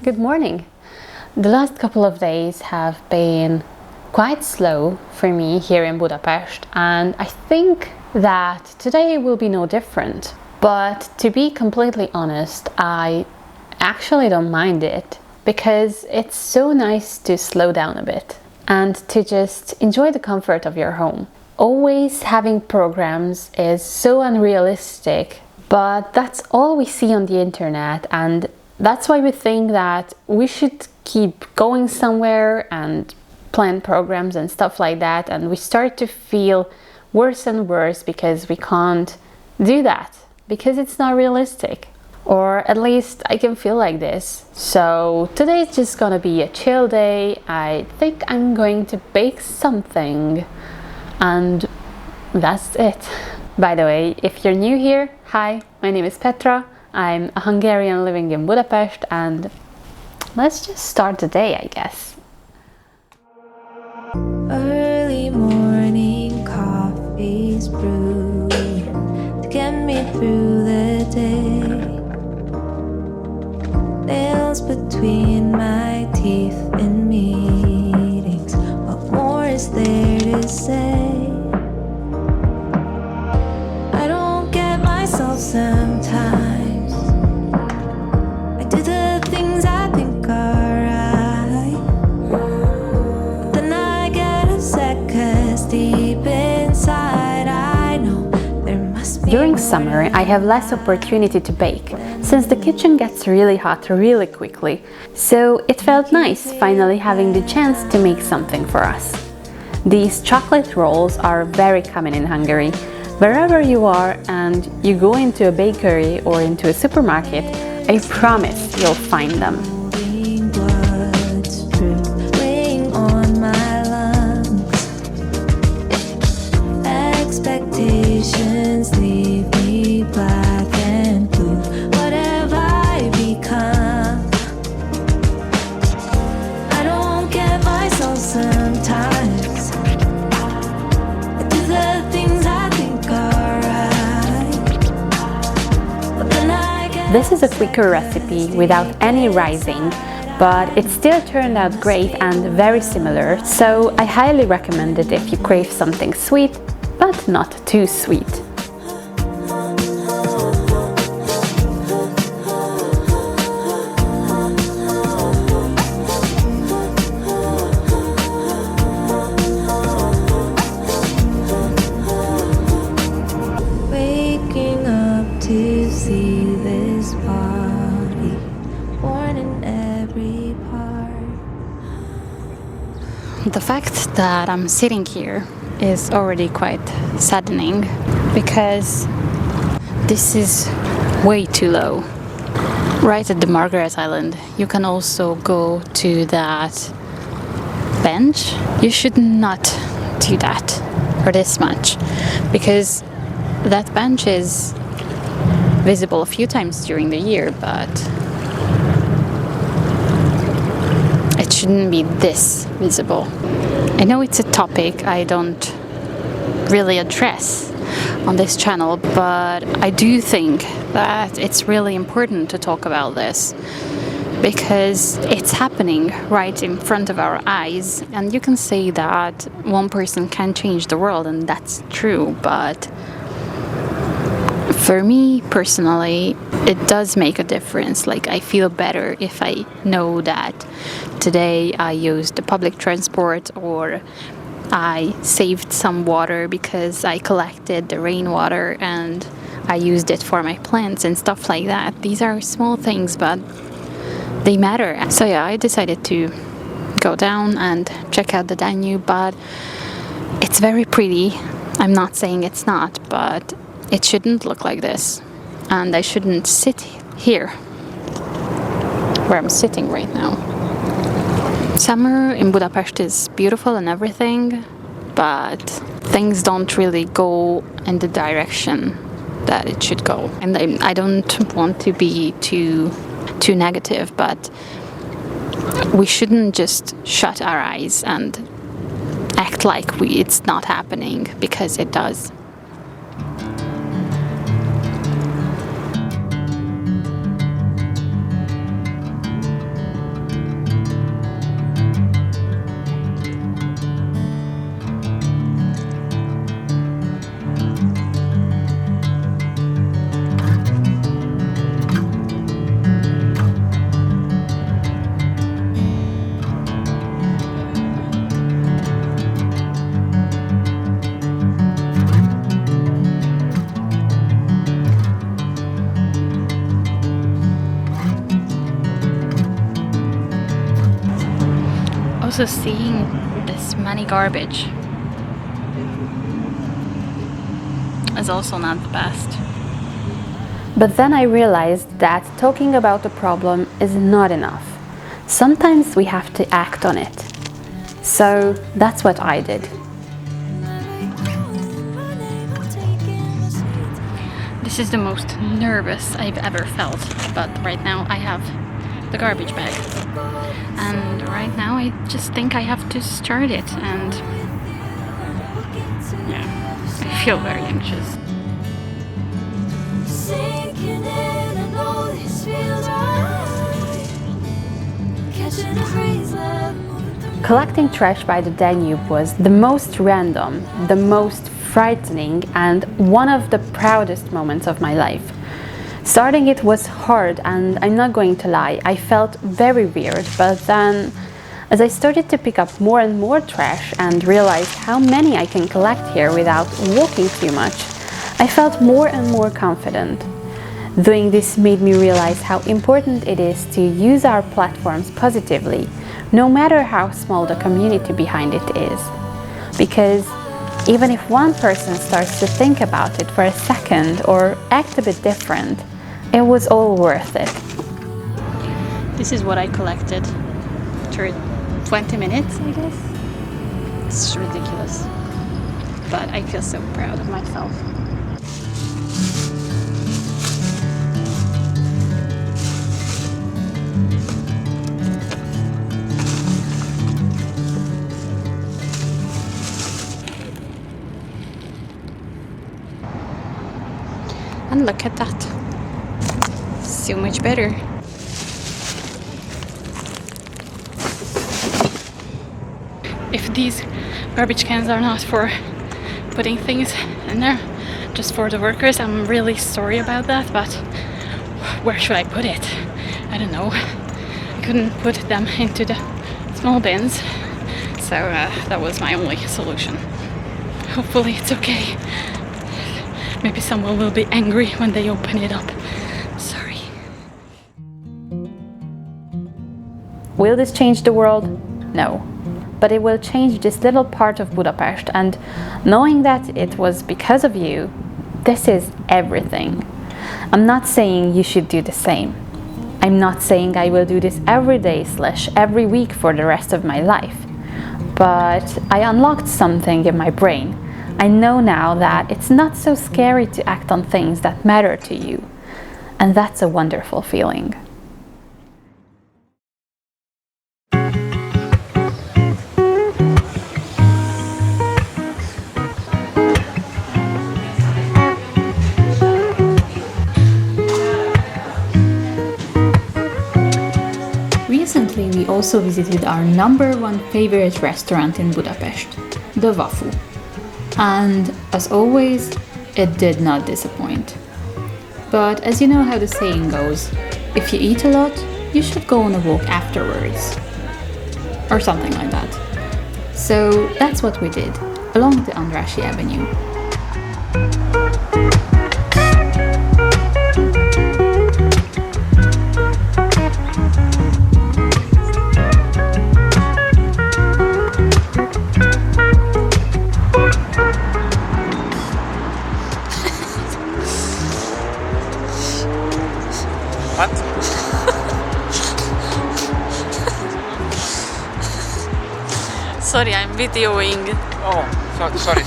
good morning. The last couple of days have been quite slow for me here in Budapest, and I think that today will be no different. But to be completely honest, I actually don't mind it because it's so nice to slow down a bit and to just enjoy the comfort of your home. Always having programs is so unrealistic, but that's all we see on the internet, and that's why we think that we should keep going somewhere and plan programs and stuff like that, and we start to feel worse and worse because we can't do that, because it's not realistic. Or at least I can feel like this. So today is just gonna be a chill day. I think I'm going to bake something, and that's it. By the way, if you're new here, hi, my name is Petra. I'm a Hungarian living in Budapest, and let's just start the day, I guess. Early morning coffee's brewing to get me through the day. Nails between my teeth in meetings. What more is there to say? I don't get myself sometimes. I do the things I think are right, but then I get upset 'cause deep inside I know there must be. During summer, I have less opportunity to bake, since the kitchen gets really hot really quickly, so it felt nice finally having the chance to make something for us. These chocolate rolls are very common in Hungary. Wherever you are and you go into a bakery or into a supermarket, I promise you'll find them. Weighing on my lungs. Expectations leave me black and blue. What have I become? I don't get myself sometimes. I do the things I think are right, but then I get. This is a quicker recipe without any rising, but it still turned out great and very similar, so I highly recommend it if you crave something sweet, but not too sweet. Waking up to see this body, born in every part. The fact that I'm sitting here is already quite saddening, because this is way too low. Right at the Margaret Island, you can also go to that bench. You should not do that for this much, because that bench is visible a few times during the year, but it shouldn't be this visible. I know it's a topic I don't really address on this channel, but I do think that it's really important to talk about this, because it's happening right in front of our eyes, and you can say that one person can change the world, and that's true, but for me personally, it does make a difference. Like, I feel better if I know that today I used the public transport, or I saved some water because I collected the rainwater and I used it for my plants and stuff like that. These are small things, but they matter. So yeah, I decided to go down and check out the Danube, but it's very pretty. I'm not saying it's not, but it shouldn't look like this, and I shouldn't sit here where I'm sitting right now. Summer in Budapest is beautiful and everything, but things don't really go in the direction that it should go. And I don't want to be too negative, but we shouldn't just shut our eyes and act like it's not happening, because it does. Also seeing this many garbage is also not the best. But then I realized that talking about the problem is not enough. Sometimes we have to act on it. So that's what I did. This is the most nervous I've ever felt, but right now I have the garbage bag. And right now I just think I have to start it, and yeah, I feel very anxious. Sinking in, I know this feels right. Catching a breeze, love moving through. Collecting trash by the Danube was the most random, the most frightening, and one of the proudest moments of my life. Starting it was hard, and I'm not going to lie, I felt very weird, but then as I started to pick up more and more trash and realized how many I can collect here without walking too much, I felt more and more confident. Doing this made me realize how important it is to use our platforms positively, no matter how small the community behind it is. Because even if one person starts to think about it for a second or act a bit different, it was all worth it. This is what I collected after 20 minutes, I guess. It's ridiculous, but I feel so proud of myself. And look at that. So much better. If these garbage cans are not for putting things in there, just for the workers, I'm really sorry about that, but where should I put it? I don't know. I couldn't put them into the small bins, so that was my only solution. Hopefully it's okay. Maybe someone will be angry when they open it up. Sorry. Will this change the world? No. But it will change this little part of Budapest, and knowing that it was because of you, this is everything. I'm not saying you should do the same. I'm not saying I will do this every day / every week for the rest of my life. But I unlocked something in my brain. I know now that it's not so scary to act on things that matter to you. And that's a wonderful feeling. Recently, we also visited our #1 favorite restaurant in Budapest, the Wafu. And as always, it did not disappoint. But as you know how the saying goes, if you eat a lot, you should go on a walk afterwards. Or something like that. So that's what we did, along the Andrássy Avenue. What? Sorry, I'm videoing. Oh, sorry.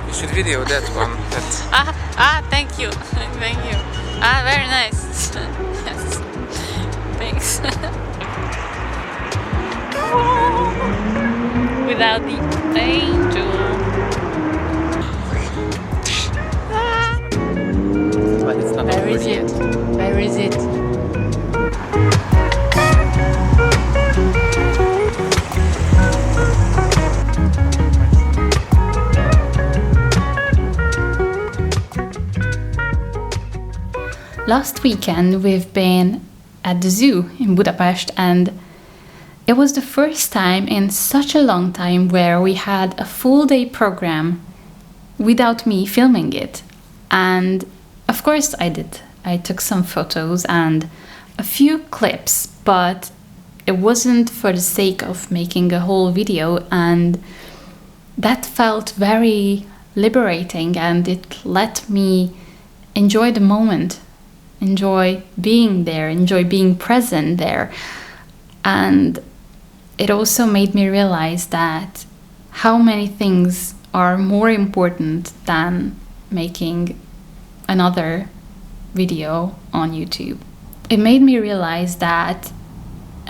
You should video that one. Thank you. Thank you. Very nice. Yes. Thanks. Without the angel. But it's not Where over is yet. it? Where is it? Last weekend we've been at the zoo in Budapest, and it was the first time in such a long time where we had a full day program without me filming it. And of course I did. I took some photos and a few clips, but It wasn't for the sake of making a whole video, and that felt very liberating, and it let me enjoy the moment, enjoy being there, enjoy being present there. And it also made me realize that how many things are more important than making another video on YouTube. It made me realize that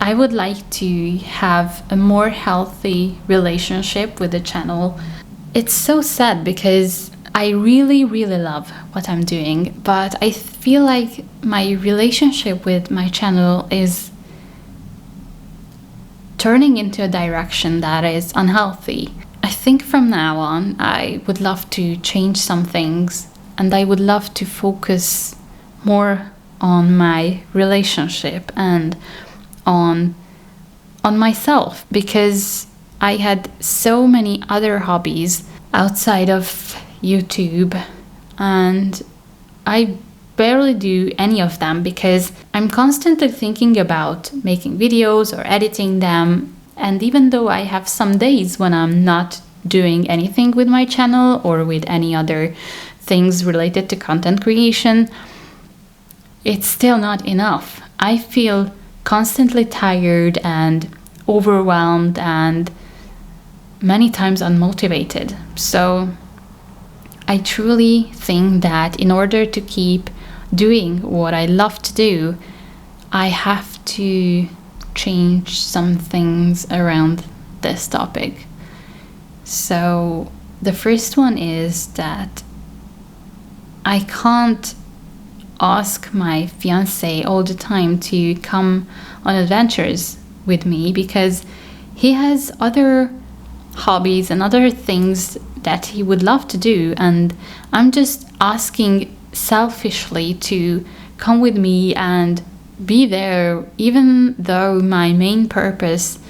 I would like to have a more healthy relationship with the channel. It's so sad because I really, really love what I'm doing, but I feel like my relationship with my channel is turning into a direction that is unhealthy. I think from now on, I would love to change some things, and I would love to focus more on my relationship and on myself, because I had so many other hobbies outside of YouTube, and I barely do any of them because I'm constantly thinking about making videos or editing them. And even though I have some days when I'm not doing anything with my channel or with any other things related to content creation, it's still not enough. I feel constantly tired and overwhelmed and many times unmotivated. So I truly think that in order to keep doing what I love to do, I have to change some things around this topic. So the first one is that I can't ask my fiancé all the time to come on adventures with me, because he has other hobbies and other things that he would love to do, and I'm just asking selfishly to come with me and be there, even though my main purpose,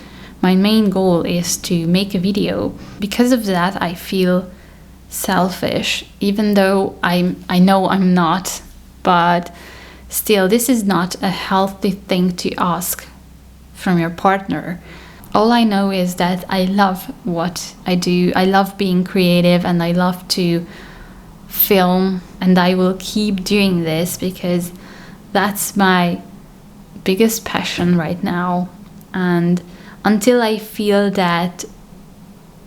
my main goal is to make a video. Because of that, I feel selfish, even though I know I'm not, but still, this is not a healthy thing to ask from your partner. All I know is that I love what I do. I love being creative and I love to film, and I will keep doing this because that's my biggest passion right now. And until I feel that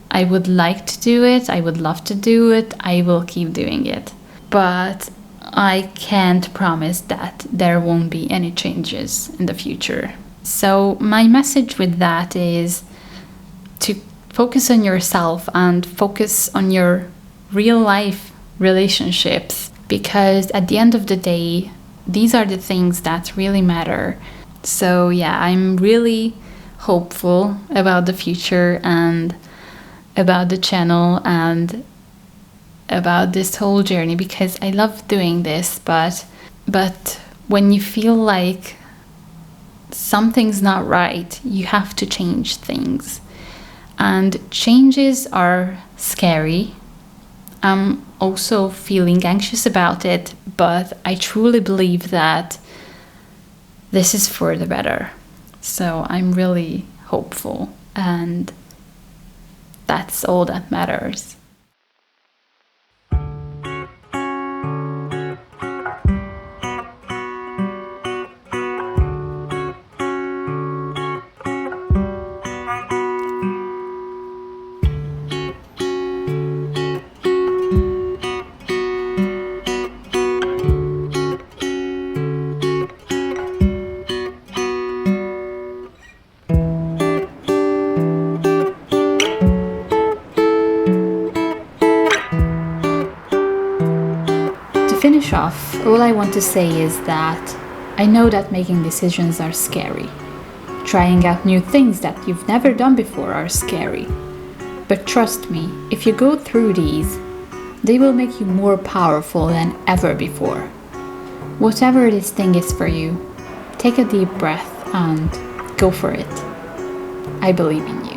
I would like to do it, I would love to do it, I will keep doing it. But I can't promise that there won't be any changes in the future. So my message with that is to focus on yourself and focus on your real life relationships, because at the end of the day, these are the things that really matter. So yeah, I'm really hopeful about the future and about the channel and about this whole journey, because I love doing this, but when you feel like something's not right, you have to change things. And changes are scary. I'm also feeling anxious about it, but I truly believe that this is for the better. So I'm really hopeful, and that's all that matters. Finish off, all I want to say is that I know that making decisions are scary. Trying out new things that you've never done before are scary. But trust me, if you go through these, they will make you more powerful than ever before. Whatever this thing is for you, take a deep breath and go for it. I believe in you.